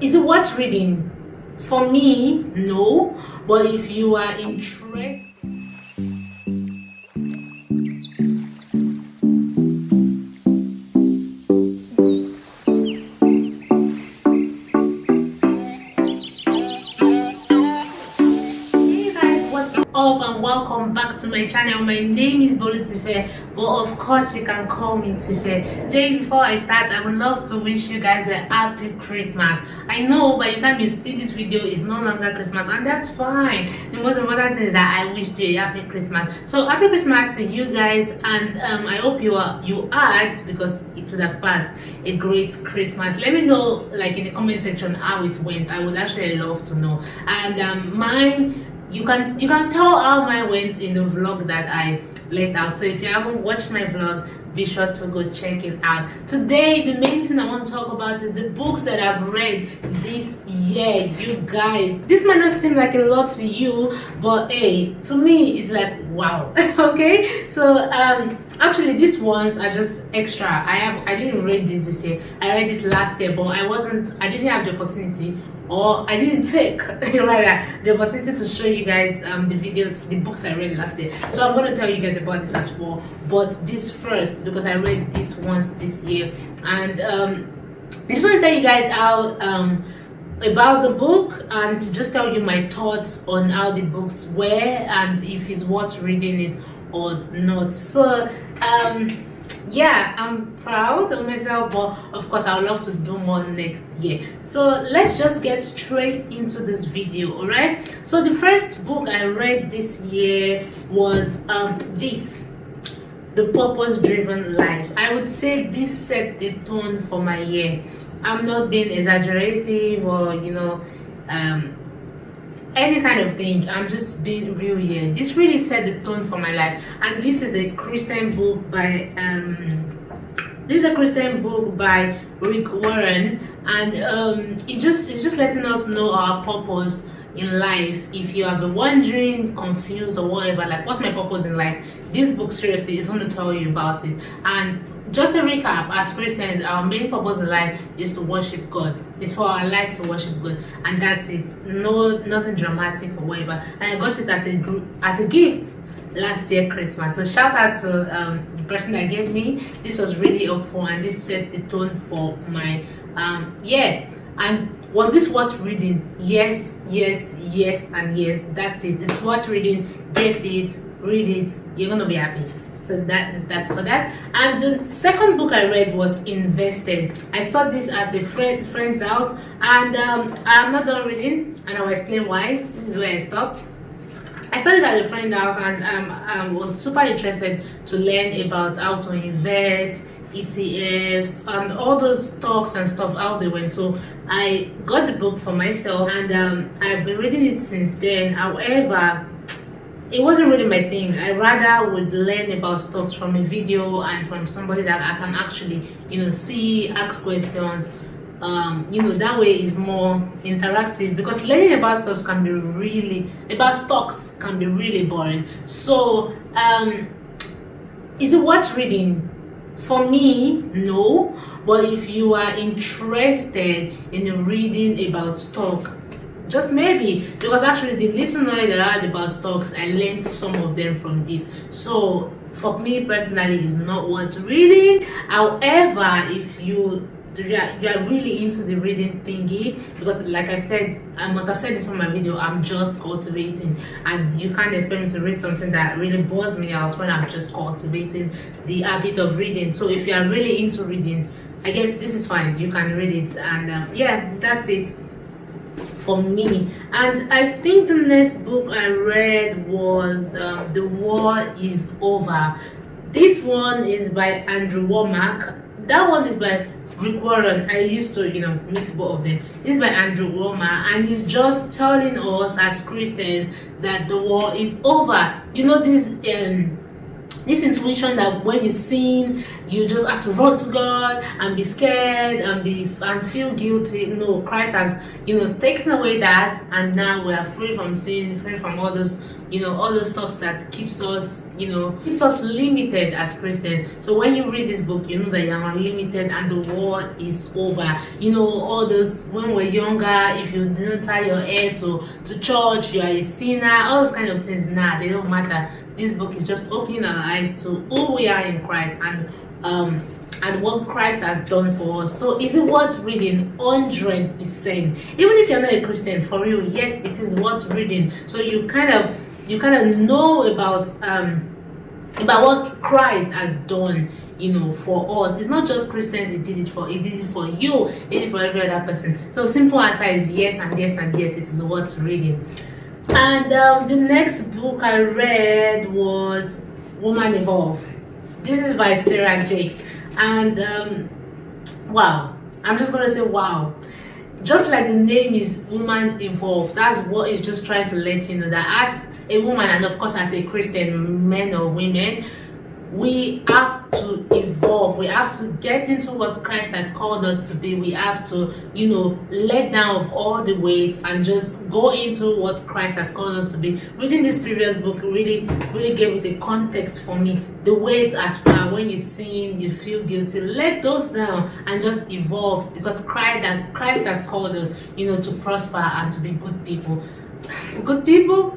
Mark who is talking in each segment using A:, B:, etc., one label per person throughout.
A: Is it worth reading? For me, no. But if you are interested, up and welcome back to my channel. My name is Bolu Tife, but of course you can call me Tife. Today, before I start, I would love to wish you guys a happy Christmas. I know by the time you see this video it's no longer Christmas, and that's fine. The most important thing is that I wish you a happy Christmas. So happy Christmas to you guys, and I hope you had, because it would have passed, a great Christmas. Let me know, like, in the comment section how it went. I would actually love to know. And mine, you can tell how mine went in the vlog that I let out. So if you haven't watched my vlog, be sure to go check it out. Today, the main thing I want to talk about is the books that I've read this year. You guys, this might not seem like a lot to you, but hey, to me it's like wow. Okay, so actually these ones are just extra. I didn't read this year. I read this last year, but I didn't have the opportunity, or I didn't take rather the opportunity to show you guys the books I read last year. So I'm going to tell you guys about this as well, but this first, because I read this once this year. And I just want to tell you guys how about the book, and to just tell you my thoughts on how the books were and if it's worth reading it or not. So yeah, I'm proud of myself, but of course I would love to do more next year. So let's just get straight into this video. All right, so the first book I read this year was The Purpose Driven Life. I would say this set the tone for my year. I'm not being exaggerative or any kind of thing. I'm just being real here. This really set the tone for my life, and this is a Christian book by Rick Warren, and it's just letting us know our purpose in life. If you have been wondering, confused, or whatever, like, what's my purpose in life, this book seriously is going to tell you about it. And just a recap, as Christians, our main purpose in life is to worship God. It's for our life to worship God, and that's it. Nothing dramatic or whatever. And I got it as a gift last year Christmas. So shout out to the person that gave me. This was really helpful, and this set the tone for my year. And was this worth reading? Yes, yes, yes, and yes. That's it. It's worth reading. Get it, read it. You're gonna be happy. So that is that for that. And the second book I read was Invested. I saw this at the friend's house, and I'm not done reading, and I'll explain why. This is where I stopped. I saw it at a friend's house, and I was super interested to learn about how to invest, ETFs, and all those stocks and stuff, how they went. So I got the book for myself, and I've been reading it since then. However, it wasn't really my thing. I rather would learn about stocks from a video and from somebody that I can actually see, ask questions. That way is more interactive, because learning about stocks can be really boring. So is it worth reading? For me, no. But if you are interested in reading about stock, just maybe, because actually the little knowledge that I had about stocks, I learned some of them from this. So for me personally, it's not worth reading. However, if you are really into the reading thingy, because like I said, I must have said this on my video, I'm just cultivating, and you can't expect me to read something that really bores me out when I'm just cultivating the habit of reading. So if you are really into reading, I guess this is fine. You can read it, and yeah, that's it for me. And I think the next book I read was The War Is Over. This one is by Andrew Womack. That one is by Rick Warren. I used to mix both of them. This is by Andrew Womack, and he's just telling us as Christians that the war is over. This this intuition that when you sin, you just have to run to God and be scared and feel guilty. No, Christ has, taken away that, and now we are free from sin, free from all those, all those stuff that keeps us limited as Christians. So when you read this book, you know that you are unlimited and the war is over. All those, when we're younger, if you didn't tie your hair to church, you are a sinner, all those kind of things. Nah, they don't matter. This book is just opening our eyes to who we are in Christ and what Christ has done for us. So is it worth reading? 100%. Even if you're not a Christian, for real, yes, it is worth reading. So you kind of know about what Christ has done, for us. It's not just Christians he did it for you, he did it for every other person. So simple answer is yes and yes and yes, it is worth reading. And the next book I read was Woman Evolve. This is by Sarah Jakes. And wow, I'm just gonna say wow. Just like the name is Woman Evolve, that's what it's just trying to let you know that as a woman, and of course as a Christian, men or women, we have to evolve. We have to get into what Christ has called us to be. We have to, let down of all the weight and just go into what Christ has called us to be. Reading this previous book really gave it a context for me. The weight as well, when you sin, you feel guilty, let those down and just evolve, because Christ has called us, to prosper and to be good people. Good people,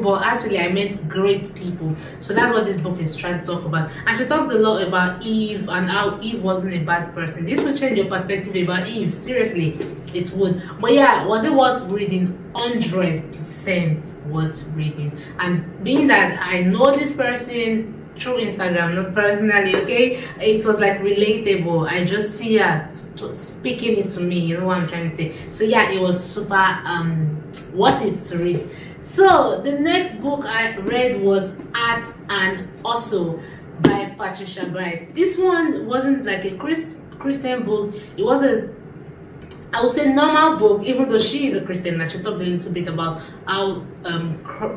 A: but actually I meant great people. So that's what this book is trying to talk about. And she talked a lot about Eve and how Eve wasn't a bad person. This will change your perspective about Eve. Seriously, it would. But yeah, was it worth reading? 100% worth reading. And being that I know this person through Instagram, not personally, okay, it was like relatable. I just see her speaking it to me, you know what I'm trying to say. So yeah, it was super worth it to read. So the next book I read was Art and Also by Patricia Bright. This one wasn't like a Christian book. It was I would say normal book, even though she is a Christian, and she talked a little bit about how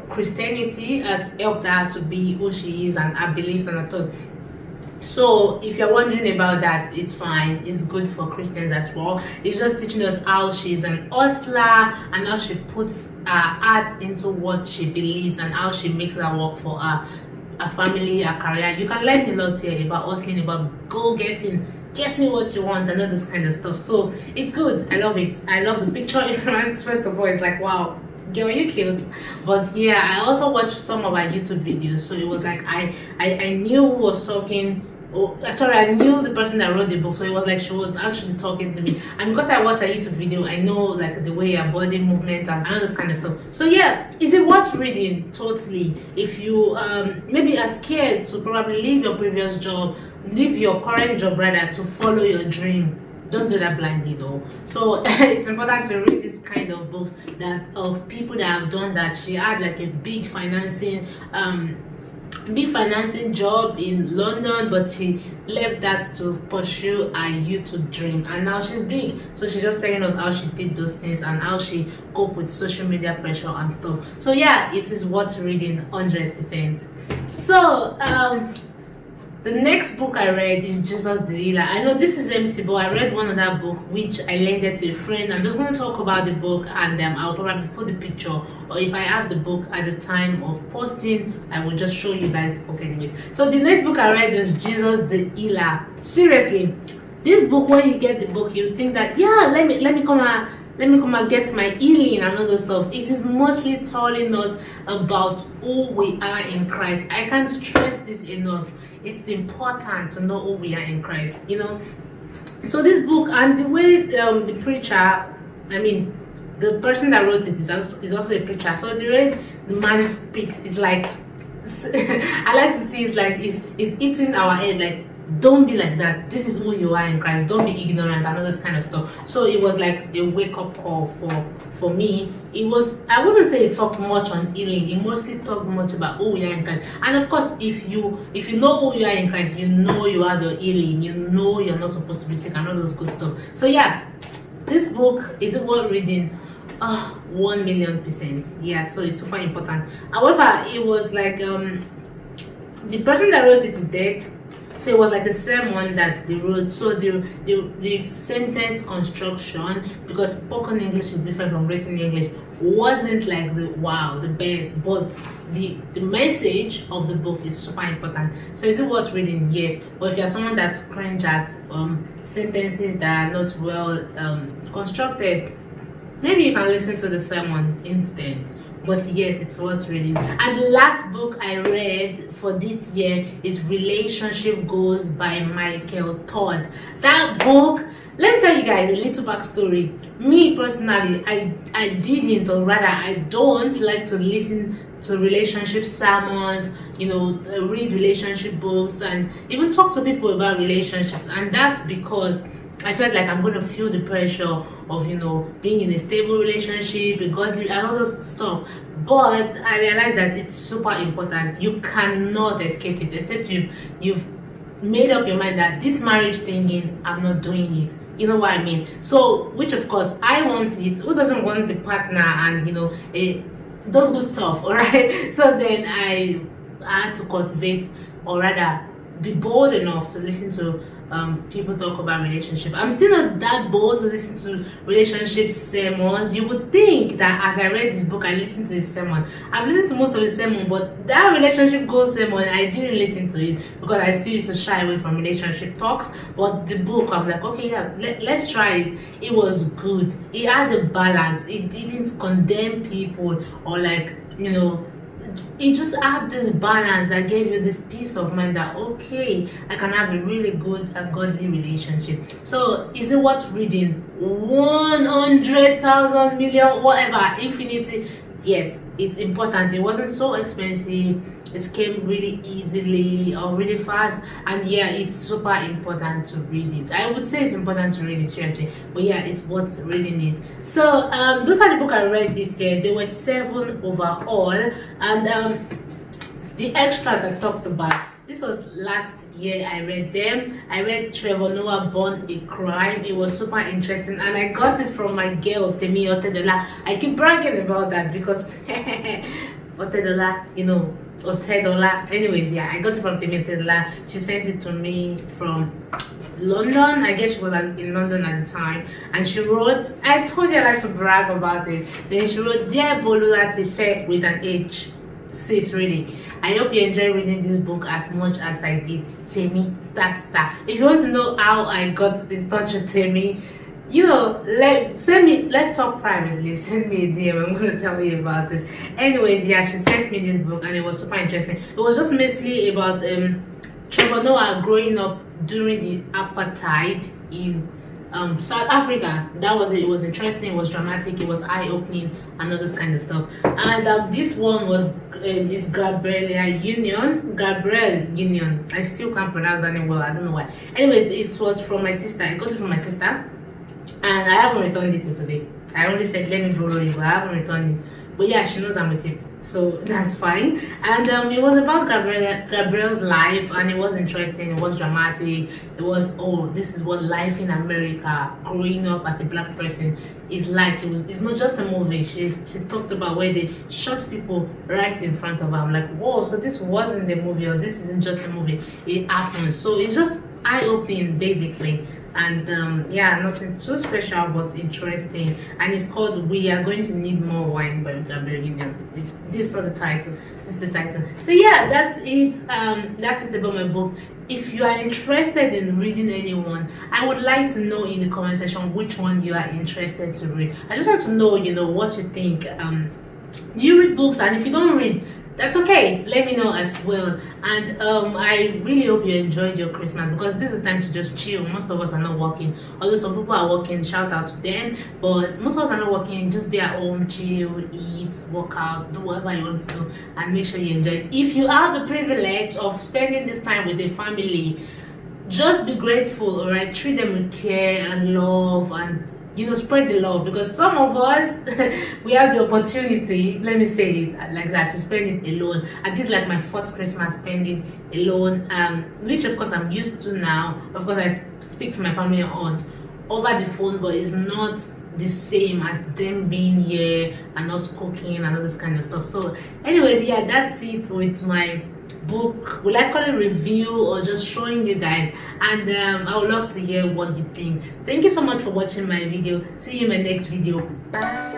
A: Christianity has helped her to be who she is and her beliefs and her thoughts. So if you're wondering about that, it's fine. It's good for Christians as well. It's just teaching us how she's an hustler and how she puts her art into what she believes and how she makes her work for her family, her career. You can learn a lot here about hustling, about getting what you want and all this kind of stuff. So it's good. I love it. I love the picture in front. First of all, it's like, wow, girl, you cute. But yeah, I also watched some of her YouTube videos, so it was like I knew who was talking. I knew the person that wrote the book, so it was like she was actually talking to me. And because I watched a YouTube video, I know like the way her body movement and all this kind of stuff. So yeah, is it worth reading? Totally. If you maybe are scared to probably leave your previous job, leave your current job rather, to follow your dream, don't do that blindly though. So it's important to read this kind of books of people that have done that. She had like a big financing job in London, but she left that to pursue her YouTube dream, and now she's big. So she's just telling us how she did those things and how she coped with social media pressure and stuff. So yeah, it is worth reading 100%. So the next book I read is Jesus the Healer. I know this is empty, but I read one other book which I lent it to a friend. I'm just going to talk about the book, and I'll probably put the picture, or if I have the book at the time of posting, I will just show you guys the book anyways. So the next book I read is Jesus the Healer. Seriously, this book, when you get the book, you think that, yeah, let me come and get my healing and all those stuff. It is mostly telling us about who we are in Christ. I can't stress this enough. It's important to know who we are in Christ, So this book, and the way the preacher, the person that wrote it is also a preacher. So the way the man speaks is like, I like to see it's like it's eating our head, like, don't be like that. This is who you are in Christ. Don't be ignorant and all this kind of stuff. So it was like a wake-up call for me. It was, I wouldn't say it talked much on healing. It mostly talked much about who we are in Christ. And of course, if you know who you are in Christ, you know you have your healing. You know you're not supposed to be sick and all those good stuff. So yeah, this book is worth reading. 1,000,000%. Yeah, so it's super important. However, it was like the person that wrote it is dead. So it was like a sermon that they wrote. So the sentence construction, because spoken English is different from written English, wasn't like the best, but the message of the book is super important. So is it worth reading? Yes. But if you're someone that cringe at sentences that are not well constructed, maybe you can listen to the sermon instead. But yes, it's worth reading. And the last book I read for this year is Relationship Goals by Michael Todd. That book, let me tell you guys a little backstory. Me personally, I didn't, or rather I don't like to listen to relationship sermons, read relationship books, and even talk to people about relationships. And that's because I felt like I'm going to feel the pressure of, being in a stable relationship, a godly, and all those stuff. But I realized that it's super important. You cannot escape it, except you've made up your mind that this marriage thinking, I'm not doing it. You know what I mean? So, which of course I want it. Who doesn't want the partner and those good stuff? All right. So then I had to cultivate, or rather, be bold enough to listen to people talk about relationship. I'm still not that bold to listen to relationship sermons. You would think that as I read this book, I listened to his sermon. I've listened to most of the sermon, but that relationship goal sermon, I didn't listen to it because I still used to shy away from relationship talks. But the book, I'm like, okay, yeah, let's try it. It was good. It had a balance. It didn't condemn people or it just had this balance that gave you this peace of mind that, okay, I can have a really good and godly relationship. So is it worth reading? 100,000 million, whatever, infinity? Yes, it's important. It wasn't so expensive. It came really easily or really fast, and yeah, it's super important to read it. I would say it's important to read it, seriously, but yeah, it's worth reading it. So those are the book I read this year. There were 7 overall, and the extras I talked about, this was last year. I read them. I read Trevor Noah Born a Crime. It was super interesting, and I got it from my girl Temi Otedola. I keep bragging about that because Otedola, Otedola. Anyways, yeah, I got it from Temi Otedola. She sent it to me from London. I guess she was in London at the time, and she wrote, I told you I like to brag about it. Then she wrote, Dear Bolulatife with an H. Sis, really, I hope you enjoy reading this book as much as I did. Temi, star. If you want to know how I got in touch with Temi, let's talk privately. Send me a DM. I'm going to tell you about it. Anyways, yeah, she sent me this book and it was super interesting. It was just mostly about Trevor Noah growing up during the apartheid in South Africa. That was it. It was interesting, it was dramatic, it was eye-opening, and all this kind of stuff. And this one was is Gabrielle Union. I still can't pronounce that name well, I don't know why. Anyways, it was from my sister. I got it from my sister, and I haven't returned it till today. I only said let me borrow it, but I haven't returned it. But yeah, she knows I'm with it, so that's fine. And it was about Gabrielle's life, and it was interesting, it was dramatic. It was, this is what life in America, growing up as a black person, is like. It's not just a movie. She talked about where they shot people right in front of her. I'm like, whoa, so this wasn't the movie, or this isn't just a movie, it happened. So it's just eye-opening, basically. And yeah, nothing too special but interesting, and it's called We Are Going to Need More Wine by Gabrielle Union. This is not the title, it's the title. So yeah, that's it about my book. If you are interested in reading anyone, I would like to know in the comment section which one you are interested to read. I just want to know, what you think. Do you read books? And if you don't read, that's okay, let me know as well. And I really hope you enjoyed your Christmas, because this is the time to just chill. Most of us are not working, although some people are working, shout out to them, but most of us are not working. Just be at home, chill, eat, work out, do whatever you want to do, and make sure you enjoy. If you have the privilege of spending this time with a family, just be grateful, all right? Treat them with care and love, and spread the love, because some of us we have the opportunity, let me say it like that, to spend it alone. And this is like my 4th Christmas spending alone, which of course I'm used to now. Of course I speak to my family on over the phone, but it's not the same as them being here and us cooking and all this kind of stuff. So anyways, yeah, that's it with my book, will I call it review or just showing you guys, and I would love to hear what you think. Thank you so much for watching my video. See you in my next video. Bye.